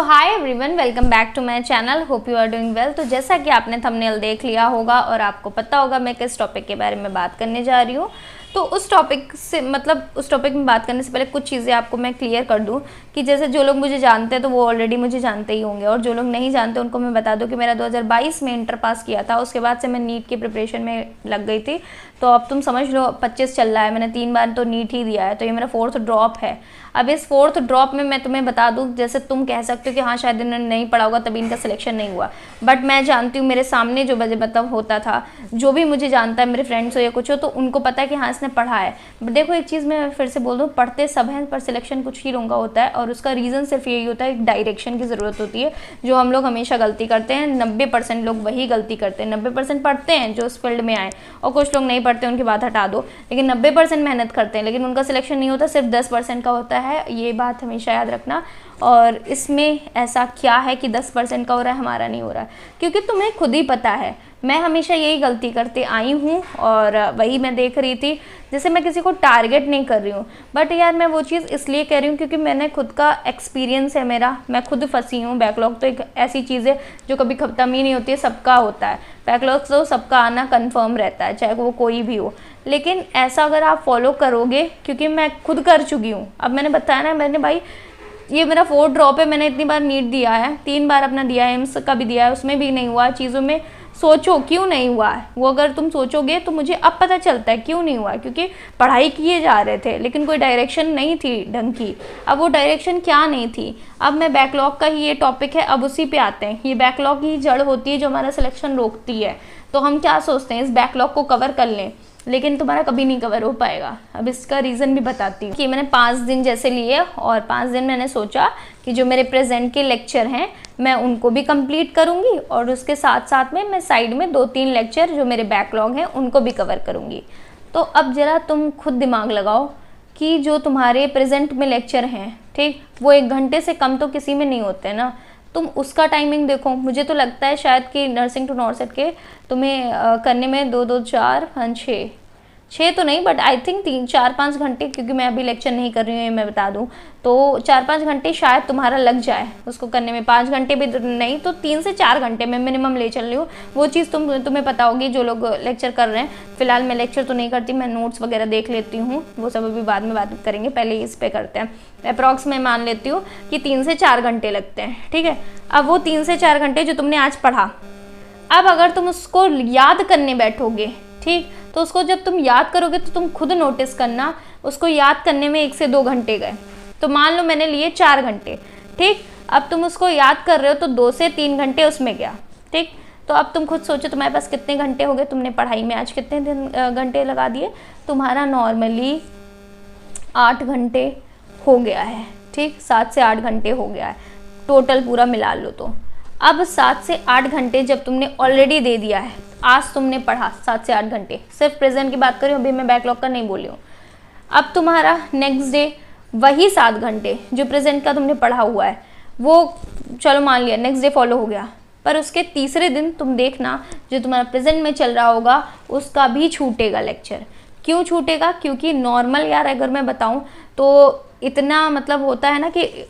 So hi everyone, welcome back to my channel. Hope you are doing well. तो जैसा कि आपने thumbnail देख लिया होगा और आपको पता होगा मैं किस टॉपिक के बारे में बात करने जा रही हूँ। तो उस टॉपिक में बात करने से पहले कुछ चीज़ें आपको मैं क्लियर कर दूँ कि जैसे जो लोग मुझे जानते हैं तो वो ऑलरेडी मुझे जानते ही होंगे, और जो लोग नहीं जानते उनको मैं बता दूँ कि मेरा 2022 में इंटर पास किया था। उसके बाद से मैं नीट की प्रिपरेशन में लग गई थी। तो अब तुम समझ लो 25 चल रहा है, मैंने 3 बार तो नीट ही दिया है, तो ये मेरा 4th ड्रॉप है। अब इस 4th ड्रॉप में मैं तुम्हें बता दूं, जैसे तुम कह सकते हो कि हाँ शायद इन्होंने नहीं पढ़ा होगा तभी इनका सिलेक्शन नहीं हुआ, बट मैं जानती हूँ मेरे सामने जो मतलब होता था, जो भी मुझे जानता है, मेरे फ्रेंड्स हो या कुछ हो, तो उनको पता है कि हाँ इसने पढ़ा है। बट देखो एक चीज़ मैं फिर से बोल दूँ, पढ़ते सब हैं पर सिलेक्शन कुछ ही लोगों का होता है, और उसका रीज़न सिर्फ यही होता है, एक डायरेक्शन की ज़रूरत होती है, जो हम लोग हमेशा गलती करते हैं। 90% लोग वही गलती करते हैं। 90% पढ़ते हैं जो उस फील्ड में आए, और कुछ लोग नहीं पढ़ते, उनकी बात हटा दो, लेकिन 90% मेहनत करते हैं लेकिन उनका सिलेक्शन नहीं होता, सिर्फ 10% का होता है। ये बात हमेशा याद रखना। और इसमें ऐसा क्या है कि 10% का हो रहा है, हमारा नहीं हो रहा है, क्योंकि तुम्हें खुद ही पता है मैं हमेशा यही गलती करते आई हूँ, और वही मैं देख रही थी। जैसे मैं किसी को टारगेट नहीं कर रही हूँ, बट यार मैं वो चीज़ इसलिए कह रही हूँ क्योंकि मैंने खुद का एक्सपीरियंस है मेरा, मैं खुद फंसी हूँ। बैकलॉग तो एक ऐसी चीज़ है जो कभी खत्म ही नहीं होती है, सबका होता है बैकलॉग, तो सबका आना कन्फर्म रहता है, चाहे वो कोई भी हो। लेकिन ऐसा अगर आप फॉलो करोगे, क्योंकि मैं खुद कर चुकी हूँ, अब मैंने बताया ना, मैंने भाई ये मेरा 4th ड्रॉप है, मैंने इतनी बार नीट दिया है, 3 बार अपना दिया है, एम्स का भी दिया है, उसमें भी नहीं हुआ। चीज़ों में सोचो क्यों नहीं हुआ है, वो अगर तुम सोचोगे तो मुझे अब पता चलता है क्यों नहीं हुआ, क्योंकि पढ़ाई किए जा रहे थे लेकिन कोई डायरेक्शन नहीं थी ढंग की। अब वो डायरेक्शन क्या नहीं थी, अब मैं बैकलॉग का ही ये टॉपिक है, अब उसी पे आते हैं। ये बैकलॉग ही जड़ होती है जो हमारा सिलेक्शन रोकती है। तो हम क्या सोचते हैं, इस बैकलॉग को कवर कर लें, लेकिन तुम्हारा कभी नहीं कवर हो पाएगा। अब इसका रीज़न भी बताती हूँ कि मैंने 5 दिन जैसे लिए, और 5 दिन मैंने सोचा कि जो मेरे प्रेजेंट के लेक्चर हैं मैं उनको भी कंप्लीट करूँगी, और उसके साथ साथ में मैं साइड में 2-3 लेक्चर जो मेरे बैकलॉग हैं उनको भी कवर करूँगी। तो अब ज़रा तुम खुद दिमाग लगाओ कि जो तुम्हारे प्रेजेंट में लेक्चर हैं, ठीक, वो 1 घंटे से कम तो किसी में नहीं होते ना। तुम उसका टाइमिंग देखो। मुझे तो लगता है शायद कि नर्सिंग टू नॉर्सेट के तुम्हें करने में 2-2, 4, 5, 6 तो नहीं, बट आई थिंक 3-4-5 घंटे, क्योंकि मैं अभी लेक्चर नहीं कर रही हूँ, ये मैं बता दूँ, तो 4-5 घंटे शायद तुम्हारा लग जाए उसको करने में। 5 घंटे भी नहीं तो 3 से 4 घंटे में मिनिमम ले चल रही हूँ। वो चीज़ तुम्हें पता होगी जो लोग लेक्चर कर रहे हैं। फिलहाल मैं लेक्चर तो नहीं करती, मैं नोट्स वगैरह देख लेती हूँ, वो सब अभी बाद में बात करेंगे, पहले इस पर करते हैं। अप्रॉक्स में मान लेती हूँ कि 3 से 4 घंटे लगते हैं, ठीक है। अब वो 3 से 4 घंटे जो तुमने आज पढ़ा, अब अगर तुम उसको याद करने बैठोगे, ठीक, तो उसको जब तुम याद करोगे तो तुम खुद नोटिस करना, उसको याद करने में 1 से 2 घंटे गए। तो मान लो मैंने लिए 4 घंटे, ठीक, अब तुम उसको याद कर रहे हो तो 2 से 3 घंटे उसमें गया, ठीक। तो अब तुम खुद सोचो तुम्हारे पास कितने घंटे हो गए, तुमने पढ़ाई में आज कितने घंटे लगा दिए। तुम्हारा नॉर्मली 8 घंटे हो गया है, ठीक, 7 से 8 घंटे हो गया है टोटल पूरा मिला लो तो। अब 7 से 8 घंटे जब तुमने ऑलरेडी दे दिया है, आज तुमने पढ़ा 7 से 8 घंटे, सिर्फ प्रेजेंट की बात करी हूँ, अभी मैं बैकलॉग का नहीं बोली हूँ। अब तुम्हारा नेक्स्ट डे वही 7 घंटे जो प्रेजेंट का तुमने पढ़ा हुआ है, वो चलो मान लिया नेक्स्ट डे फॉलो हो गया, पर उसके तीसरे दिन तुम देखना जो तुम्हारा प्रेजेंट में चल रहा होगा उसका भी छूटेगा लेक्चर। क्यों छूटेगा? क्योंकि नॉर्मल यार अगर मैं बताऊँ तो इतना मतलब होता है ना कि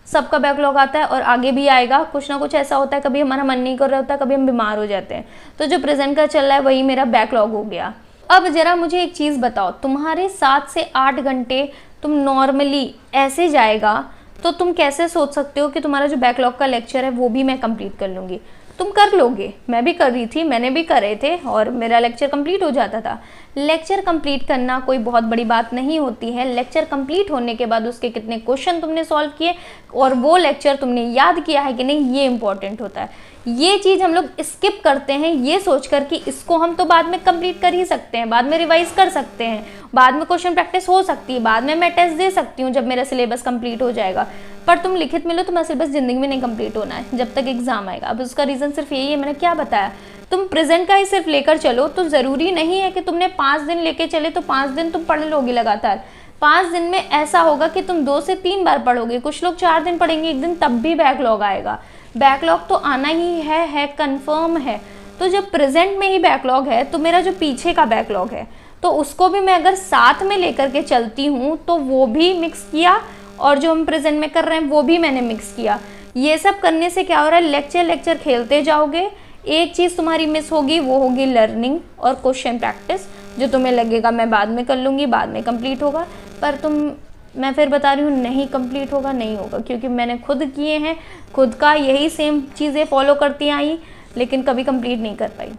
सबका बैकलॉग आता है और आगे भी आएगा, कुछ ना कुछ ऐसा होता है, कभी हमारा मन नहीं कर रहा होता, कभी हम बीमार हो जाते हैं, तो जो प्रेजेंट का चल रहा है वही मेरा बैकलॉग हो गया। अब जरा मुझे एक चीज़ बताओ, तुम्हारे 7 से 8 घंटे तुम नॉर्मली ऐसे जाएगा तो तुम कैसे सोच सकते हो कि तुम्हारा जो बैकलॉग का लेक्चर है वो भी मैं कंप्लीट कर लूँगी? तुम कर लोगे, मैं भी कर रही थी, मैंने भी करे थे, और मेरा लेक्चर कंप्लीट हो जाता था। लेक्चर कंप्लीट करना कोई बहुत बड़ी बात नहीं होती है। लेक्चर कंप्लीट होने के बाद उसके कितने क्वेश्चन तुमने सॉल्व किए और वो लेक्चर तुमने याद किया है कि नहीं, ये इंपॉर्टेंट होता है। ये चीज़ हम लोग स्किप करते हैं ये सोचकर कि इसको हम तो बाद में कंप्लीट कर ही सकते हैं, बाद में रिवाइज कर सकते हैं, बाद में क्वेश्चन प्रैक्टिस हो सकती है, बाद में मैं टेस्ट दे सकती हूँ जब मेरा सिलेबस कंप्लीट हो जाएगा। पर तुम लिखित में लो, तुम्हारा सिलेबस जिंदगी में नहीं कंप्लीट होना है जब तक एग्जाम आएगा। अब उसका रीज़न सिर्फ यही है, मैंने क्या बताया, तुम प्रेजेंट का ही सिर्फ लेकर चलो, तो ज़रूरी नहीं है कि तुमने 5 दिन लेके चले तो 5 दिन तुम पढ़ लोगे लगातार। 5 दिन में ऐसा होगा कि तुम 2 से 3 बार पढ़ोगे, कुछ लोग 4 दिन पढ़ेंगे एक दिन, तब भी बैकलॉग आएगा। बैकलॉग तो आना ही है कंफर्म है। तो जब प्रेजेंट में ही बैकलॉग है तो मेरा जो पीछे का बैकलॉग है तो उसको भी मैं अगर साथ में लेकर के चलती हूँ तो वो भी मिक्स किया, और जो हम प्रेजेंट में कर रहे हैं वो भी मैंने मिक्स किया। ये सब करने से क्या हो रहा है, लेक्चर लेक्चर खेलते जाओगे, एक चीज़ तुम्हारी मिस होगी, वो होगी लर्निंग और क्वेश्चन प्रैक्टिस, जो तुम्हें लगेगा मैं बाद में कर लूँगी, बाद में कंप्लीट होगा, पर मैं फिर बता रही हूँ नहीं कंप्लीट होगा, नहीं होगा, क्योंकि मैंने खुद किए हैं, खुद का यही सेम चीज़ें फॉलो करती आई, लेकिन कभी कंप्लीट नहीं कर पाई।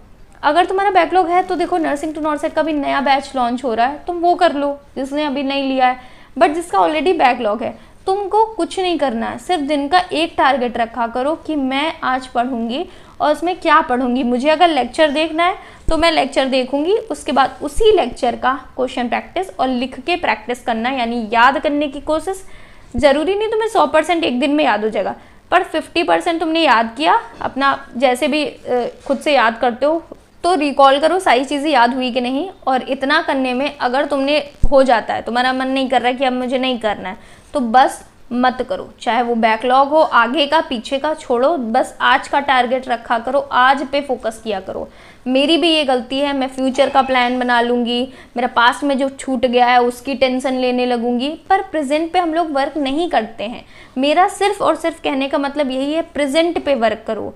अगर तुम्हारा बैकलॉग है तो देखो, नर्सिंग टू नॉर्सेट का भी नया बैच लॉन्च हो रहा है, तुम वो कर लो जिसने अभी नहीं लिया है। बट जिसका ऑलरेडी बैकलॉग है, तुमको कुछ नहीं करना है, सिर्फ दिन का एक टारगेट रखा करो कि मैं आज पढ़ूंगी और उसमें क्या पढ़ूंगी। मुझे अगर लेक्चर देखना है तो मैं लेक्चर देखूंगी, उसके बाद उसी लेक्चर का क्वेश्चन प्रैक्टिस और लिख के प्रैक्टिस करना, यानी याद करने की कोशिश। ज़रूरी नहीं तुम्हें 100% एक दिन में याद हो जाएगा, पर 50% तुमने याद किया, अपना जैसे भी खुद से याद करते हो तो रिकॉल करो सारी चीज़ें याद हुई कि नहीं। और इतना करने में अगर तुमने हो जाता है, तुम्हारा मन नहीं कर रहा है कि अब मुझे नहीं करना है, तो बस मत करो, चाहे वो बैकलॉग हो, आगे का पीछे का छोड़ो, बस आज का टारगेट रखा करो, आज पे फोकस किया करो। मेरी भी ये गलती है, मैं फ्यूचर का प्लान बना लूँगी, मेरा पास्ट में जो छूट गया है उसकी टेंशन लेने लगूंगी, पर प्रेजेंट पे हम लोग वर्क नहीं करते हैं। मेरा सिर्फ और सिर्फ कहने का मतलब यही है, प्रेजेंट पे वर्क करो।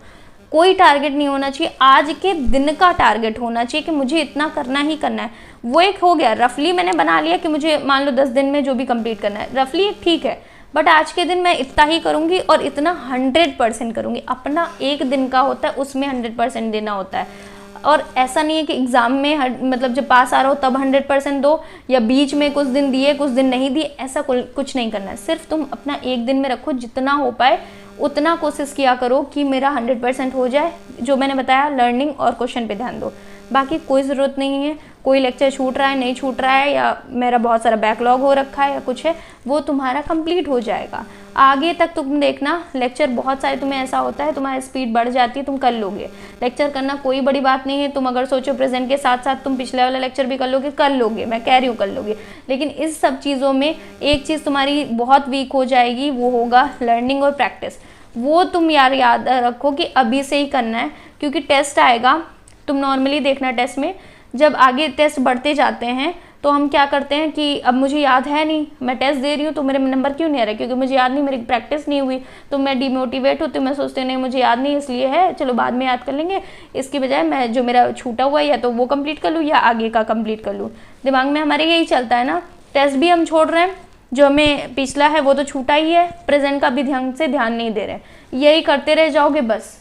कोई टारगेट नहीं होना चाहिए, आज के दिन का टारगेट होना चाहिए कि मुझे इतना करना ही करना है। वो एक हो गया, रफली मैंने बना लिया कि मुझे मान लो 10 दिन में जो भी कंप्लीट करना है, रफली ठीक है, बट आज के दिन मैं इतना ही करूँगी और इतना 100% करूँगी। अपना एक दिन का होता है, उसमें 100% देना होता है। और ऐसा नहीं है कि एग्ज़ाम में मतलब जब पास आ रहा हो तब 100% दो, या बीच में कुछ दिन दिए कुछ दिन नहीं दिए, ऐसा कुछ नहीं करना है। सिर्फ तुम अपना एक दिन में रखो, जितना हो पाए उतना कोशिश किया करो कि मेरा 100% हो जाए। जो मैंने बताया, लर्निंग और क्वेश्चन पे ध्यान दो, बाकी कोई ज़रूरत नहीं है कोई लेक्चर छूट रहा है नहीं छूट रहा है, या मेरा बहुत सारा बैकलॉग हो रखा है या कुछ है, वो तुम्हारा कंप्लीट हो जाएगा। आगे तक तुम देखना, लेक्चर बहुत सारे तुम्हें ऐसा होता है, तुम्हारी स्पीड बढ़ जाती है, तुम कर लोगे। लेक्चर करना कोई बड़ी बात नहीं है, तुम अगर सोचो प्रेजेंट के साथ साथ तुम पिछले वाला लेक्चर भी कर लोगे, मैं कह रही हूँ कर लोगे। लेकिन इस सब चीज़ों में एक चीज़ तुम्हारी बहुत वीक हो जाएगी, वो होगा लर्निंग और प्रैक्टिस। वो तुम याद रखो कि अभी से ही करना है, क्योंकि टेस्ट आएगा। तुम नॉर्मली देखना, टेस्ट में जब आगे टेस्ट बढ़ते जाते हैं तो हम क्या करते हैं कि अब मुझे याद है नहीं, मैं टेस्ट दे रही हूँ तो मेरे नंबर क्यों नहीं आ रहे, क्योंकि मुझे याद नहीं, मेरी प्रैक्टिस नहीं हुई, तो मैं डिमोटिवेट होती हूँ। मैं सोचती नहीं मुझे याद नहीं इसलिए है, चलो बाद में याद कर लेंगे, इसकी बजाय मैं जो मेरा छूटा हुआ है या तो वो कंप्लीट कर लूँ या आगे का कंप्लीट कर लूँ। दिमाग में हमारे यही चलता है ना। टेस्ट भी हम छोड़ रहे हैं, जो हमें पिछला है वो तो छूटा ही है, प्रेजेंट का भी ध्यान नहीं दे रहे, यही करते रह जाओगे बस।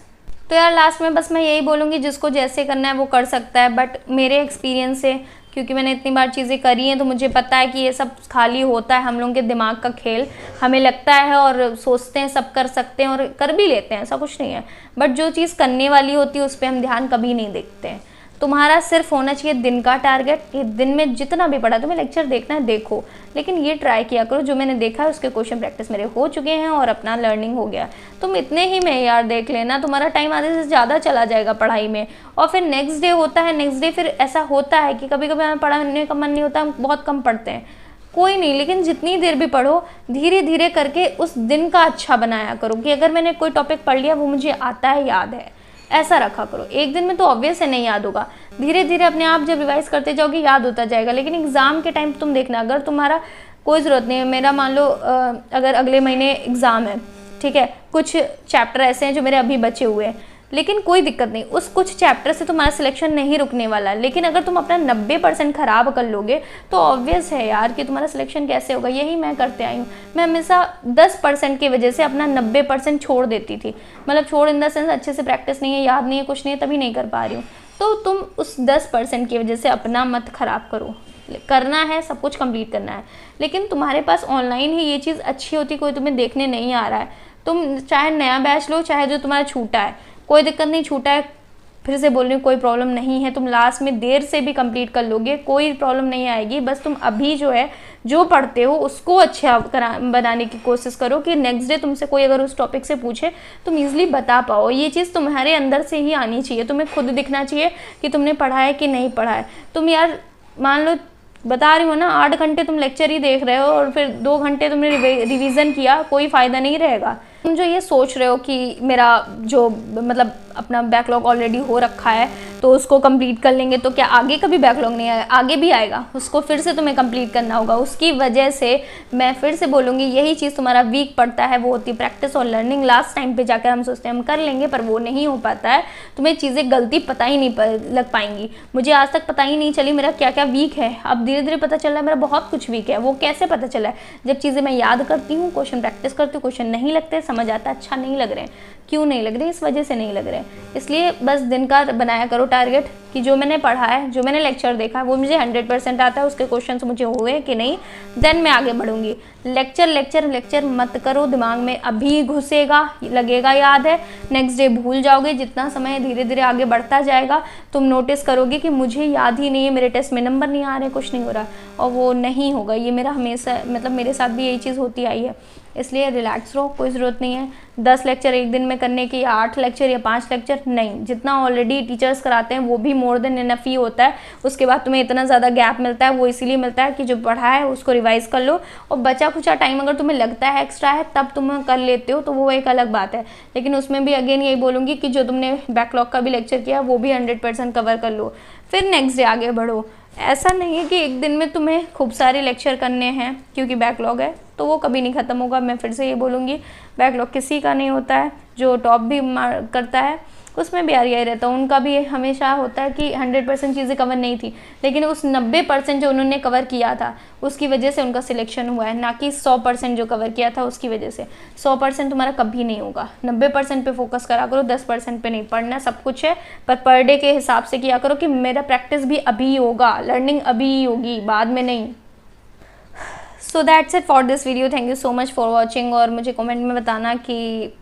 तो यार लास्ट में बस मैं यही बोलूँगी, जिसको जैसे करना है वो कर सकता है, बट मेरे एक्सपीरियंस से, क्योंकि मैंने इतनी बार चीज़ें करी हैं, तो मुझे पता है कि ये सब खाली होता है हम लोगों के दिमाग का खेल। हमें लगता है और सोचते हैं सब कर सकते हैं और कर भी लेते हैं, ऐसा कुछ नहीं है, बट जो चीज़ करने वाली होती है उस पर हम ध्यान कभी नहीं देखते हैं। तुम्हारा सिर्फ होना चाहिए दिन का टारगेट, कि दिन में जितना भी पढ़ा तुम्हें लेक्चर देखना है देखो, लेकिन ये ट्राई किया करो जो मैंने देखा है उसके क्वेश्चन प्रैक्टिस मेरे हो चुके हैं और अपना लर्निंग हो गया। तुम इतने ही में यार देख लेना, तुम्हारा टाइम आधे से ज़्यादा चला जाएगा पढ़ाई में। और फिर नेक्स्ट डे होता है, नेक्स्ट डे फिर ऐसा होता है कि कभी कभी हमें पढ़ने का मन नहीं होता, हम बहुत कम पढ़ते हैं, कोई नहीं, लेकिन जितनी देर भी पढ़ो धीरे धीरे करके उस दिन का अच्छा बनाया करो, कि अगर मैंने कोई टॉपिक पढ़ लिया वो मुझे आता है, याद है, ऐसा रखा करो। एक दिन में तो ऑब्वियस है नहीं याद होगा, धीरे धीरे अपने आप जब रिवाइज करते जाओगे याद होता जाएगा। लेकिन एग्ज़ाम के टाइम तुम देखना, अगर तुम्हारा कोई ज़रूरत नहीं है, मेरा मान लो अगर अगले महीने एग्ज़ाम है, ठीक है, कुछ चैप्टर ऐसे हैं जो मेरे अभी बचे हुए हैं, लेकिन कोई दिक्कत नहीं, उस कुछ चैप्टर से तुम्हारा सिलेक्शन नहीं रुकने वाला। लेकिन अगर तुम अपना 90% ख़राब कर लोगे तो ऑब्वियस है यार कि तुम्हारा सिलेक्शन कैसे होगा। यही मैं करते आई हूँ, मैं हमेशा 10% की वजह से अपना 90% छोड़ देती थी, मतलब छोड़ इन द सेंस अच्छे से प्रैक्टिस नहीं है, याद नहीं है, कुछ नहीं है, तभी नहीं कर पा रही हूँ। तो तुम उस 10% की वजह से अपना मत ख़राब करो, करना है सब कुछ कंप्लीट करना है। लेकिन तुम्हारे पास ऑनलाइन ही ये चीज़ अच्छी होती, कोई तुम्हें देखने नहीं आ रहा है, तुम चाहे नया बैच लो चाहे जो तुम्हारा छूटा है, कोई दिक्कत नहीं, छूटा है फिर से बोल रही हूँ कोई प्रॉब्लम नहीं है, तुम लास्ट में देर से भी कंप्लीट कर लोगे, कोई प्रॉब्लम नहीं आएगी। बस तुम अभी जो है जो पढ़ते हो उसको अच्छा बनाने की कोशिश करो, कि नेक्स्ट डे तुमसे कोई अगर उस टॉपिक से पूछे तुम ईजिली बता पाओ। ये चीज़ तुम्हारे अंदर से ही आनी चाहिए, तुम्हें खुद दिखना चाहिए कि तुमने पढ़ा है कि नहीं पढ़ा है। तुम यार मान लो बता रही हो ना, 8 घंटे तुम लेक्चर ही देख रहे हो और फिर 2 घंटे तुमने रिवीजन किया, कोई फ़ायदा नहीं रहेगा। तुम जो ये सोच रहे हो कि मेरा जो मतलब अपना बैकलॉग ऑलरेडी हो रखा है, तो उसको कंप्लीट कर लेंगे तो क्या आगे कभी बैकलॉग नहीं आएगा? आगे भी आएगा, उसको फिर से तुम्हें कंप्लीट करना होगा। उसकी वजह से मैं फिर से बोलूँगी, यही चीज़ तुम्हारा वीक पड़ता है, वो होती है प्रैक्टिस और लर्निंग। लास्ट टाइम पे जाकर हम सोचते हैं हम कर लेंगे, पर वो नहीं हो पाता है। तुम्हें चीज़ें गलती पता ही नहीं लग पाएंगी। मुझे आज तक पता ही नहीं चली मेरा क्या क्या वीक है, अब धीरे धीरे पता चल रहा है मेरा बहुत कुछ वीक है। वो कैसे पता चला है? जब चीज़ें मैं याद करती हूँ, क्वेश्चन प्रैक्टिस करती हूँ, क्वेश्चन नहीं लगते, समझ आता है अच्छा नहीं लग रहे हैं। क्यों नहीं लग रहे? इस वजह से नहीं लग रहे। इसलिए बस दिन का बनाया करो टारगेट कि जो मैंने पढ़ा है, जो मैंने लेक्चर देखा है, वो मुझे 100% आता है, उसके क्वेश्चन मुझे हुए कि नहीं, देन मैं आगे बढ़ूंगी। लेक्चर लेक्चर लेक्चर मत करो, दिमाग में अभी घुसेगा, लगेगा याद है, नेक्स्ट डे भूल जाओगे। जितना समय धीरे धीरे आगे बढ़ता जाएगा तुम नोटिस करोगे कि मुझे याद ही नहीं है, मेरे टेस्ट में नंबर नहीं आ रहे, कुछ नहीं हो रहा, और वो नहीं होगा। ये मेरा हमेशा मतलब मेरे साथ भी यही चीज़ होती आई है। इसलिए रिलैक्स रहो, कोई ज़रूरत नहीं है 10 लेक्चर एक दिन में करने की, या 8 लेक्चर या 5 लेक्चर, नहीं। जितना ऑलरेडी टीचर्स कराते हैं वो भी मोर देन इनफ ही होता है। उसके बाद तुम्हें इतना ज़्यादा गैप मिलता है, वो इसीलिए मिलता है कि जो पढ़ा है उसको रिवाइज़ कर लो, और बचा कुचा टाइम अगर तुम्हें लगता है एक्स्ट्रा है तब तुम कर लेते हो तो वो एक अलग बात है। लेकिन उसमें भी अगेन यही बोलूँगी कि जो तुमने बैकलॉग का भी लेक्चर किया वो भी 100% कवर कर लो, फिर नेक्स्ट डे आगे बढ़ो। ऐसा नहीं है कि एक दिन में तुम्हें खूब सारे लेक्चर करने हैं क्योंकि बैकलॉग है तो वो कभी नहीं ख़त्म होगा। मैं फिर से ये बोलूँगी, बैकलॉग किसी का नहीं होता है। जो टॉप भी करता है उसमें भी यही रहता है, उनका भी हमेशा होता है कि 100% चीज़ें कवर नहीं थी, लेकिन उस 90% जो उन्होंने कवर किया था उसकी वजह से उनका सिलेक्शन हुआ है, ना कि 100% जो कवर किया था उसकी वजह से। 100% तुम्हारा कभी नहीं होगा। 90% पे फोकस करा करो, 10% पे नहीं। पढ़ना सब कुछ है, पर पर डे के हिसाब से किया करो कि मेरा प्रैक्टिस भी अभी होगा, लर्निंग अभी होगी, बाद में नहीं। सो that's it for this video. Thank you so much for watching, और मुझे कमेंट में बताना कि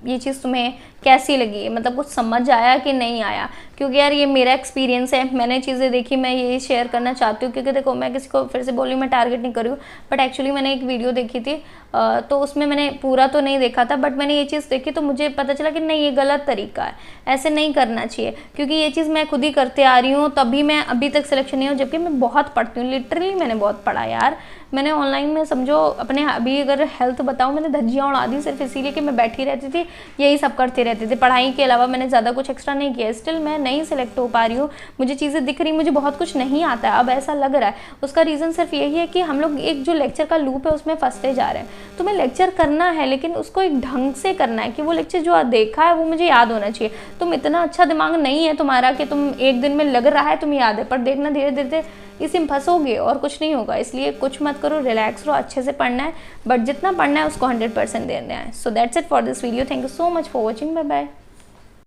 ये चीज़ तुम्हें कैसी लगी, मतलब कुछ समझ आया कि नहीं आया। क्योंकि यार ये मेरा एक्सपीरियंस है, मैंने चीज़ें देखी, मैं ये शेयर करना चाहती हूँ। क्योंकि देखो, मैं किसी को फिर से बोली मैं टारगेट नहीं कर रही हूँ, बट एक्चुअली मैंने एक वीडियो देखी थी, तो उसमें मैंने पूरा तो नहीं देखा था, बट मैंने ये चीज़ देखी तो मुझे पता चला कि नहीं, ये गलत तरीका है, ऐसे नहीं करना चाहिए। क्योंकि ये चीज़ मैं खुद ही करते आ रही हूँ, तभी मैं अभी तक सिलेक्शन नहीं हूँ, जबकि मैं बहुत पढ़ती हूँ। लिटरली मैंने बहुत पढ़ा यार। मैंने ऑनलाइन में समझो अपने अभी अगर हेल्थ बताऊँ, मैंने धज्जियाँ उड़ा दी सिर्फ इसीलिए कि मैं बैठी रहती थी, यही सब करती रहती थी। पढ़ाई के अलावा मैंने ज़्यादा कुछ एक्स्ट्रा नहीं किया। स्टिल मैं नहीं सिलेक्ट हो पा रही हूँ, मुझे चीज़ें दिख रही, मुझे बहुत कुछ नहीं आता है, अब ऐसा लग रहा है। उसका रीज़न सिर्फ यही है कि हम लोग एक जो लेक्चर का लूप है उसमें फंसते जा रहे हैं। तुम्हें लेक्चर करना है, लेकिन उसको एक ढंग से करना है कि वो लेक्चर जो देखा है वो मुझे याद होना चाहिए। तुम इतना अच्छा दिमाग नहीं है तुम्हारा कि तुम एक दिन में लग रहा है तुम्हें याद है, पर देखना धीरे धीरे इसी में फंसोगे और कुछ नहीं होगा। इसलिए कुछ मत करो, रिलैक्स रहो, अच्छे से पढ़ना है, बट जितना पढ़ना है उसको 100% देना है। So that's it for this video. Thank you so much for watching. Bye bye.